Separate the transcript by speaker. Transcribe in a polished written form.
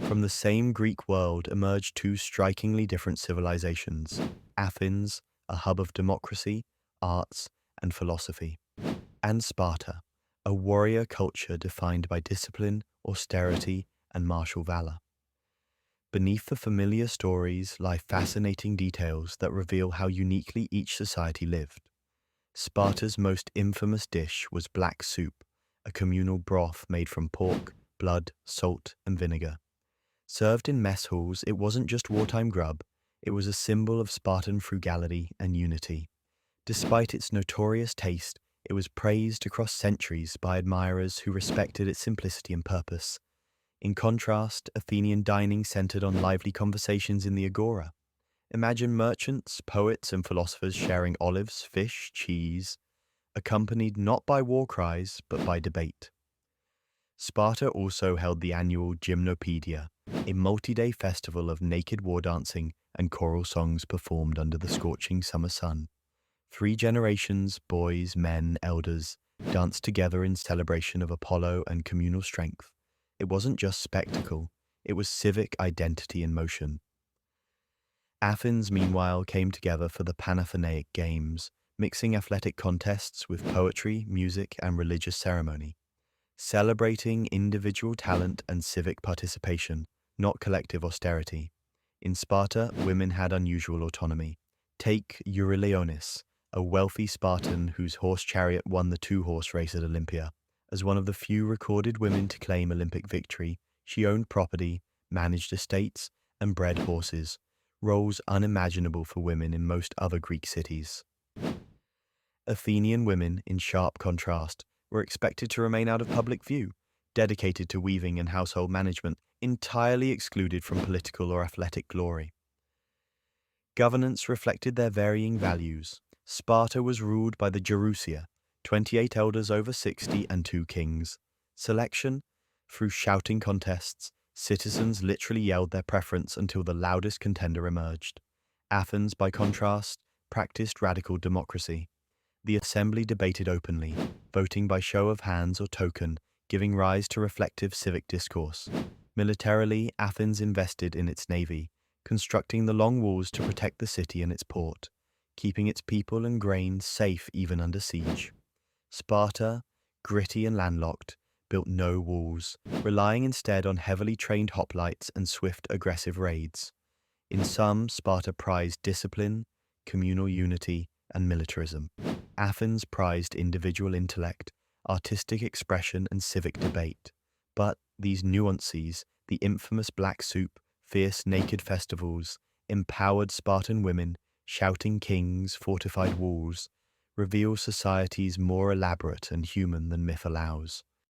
Speaker 1: From the same Greek world emerged two strikingly different civilizations: Athens, a hub of democracy, arts, and philosophy, and Sparta, a warrior culture defined by discipline, austerity, and martial valor. Beneath the familiar stories lie fascinating details that reveal how uniquely each society lived. Sparta's most infamous dish was black soup, a communal broth made from pork, blood, salt, and vinegar. Served in mess halls, it wasn't just wartime grub, it was a symbol of Spartan frugality and unity. Despite its notorious taste, it was praised across centuries by admirers who respected its simplicity and purpose. In contrast, Athenian dining centered on lively conversations in the agora. Imagine merchants, poets, and philosophers sharing olives, fish, cheese, accompanied not by war cries, but by debate. Sparta also held the annual Gymnopedia, a multi-day festival of naked war dancing and choral songs performed under the scorching summer sun. 3 generations, boys, men, elders, danced together in celebration of Apollo and communal strength. It wasn't just spectacle, it was civic identity in motion. Athens, meanwhile, came together for the Panathenaic Games, mixing athletic contests with poetry, music, and religious ceremony, celebrating individual talent and civic participation, not collective austerity. In Sparta, women had unusual autonomy. Take Euryleonis, a wealthy Spartan whose horse chariot won the two-horse race at Olympia. As one of the few recorded women to claim Olympic victory, she owned property, managed estates, and bred horses, roles unimaginable for women in most other Greek cities. Athenian women, in sharp contrast, were expected to remain out of public view, dedicated to weaving and household management, entirely excluded from political or athletic glory. Governance reflected their varying values. Sparta was ruled by the Gerousia, 28 elders over 60 and 2 kings. Selection? Through shouting contests, citizens literally yelled their preference until the loudest contender emerged. Athens, by contrast, practiced radical democracy. The assembly debated openly, voting by show of hands or token, giving rise to reflective civic discourse. Militarily, Athens invested in its navy, constructing the long walls to protect the city and its port, keeping its people and grain safe even under siege. Sparta, gritty and landlocked, built no walls, relying instead on heavily trained hoplites and swift aggressive raids. In sum, Sparta prized discipline, communal unity, and militarism. Athens prized individual intellect, artistic expression, and civic debate. But these nuances, the infamous black soup, fierce naked festivals, empowered Spartan women, shouting kings, fortified walls, reveal societies more elaborate and human than myth allows.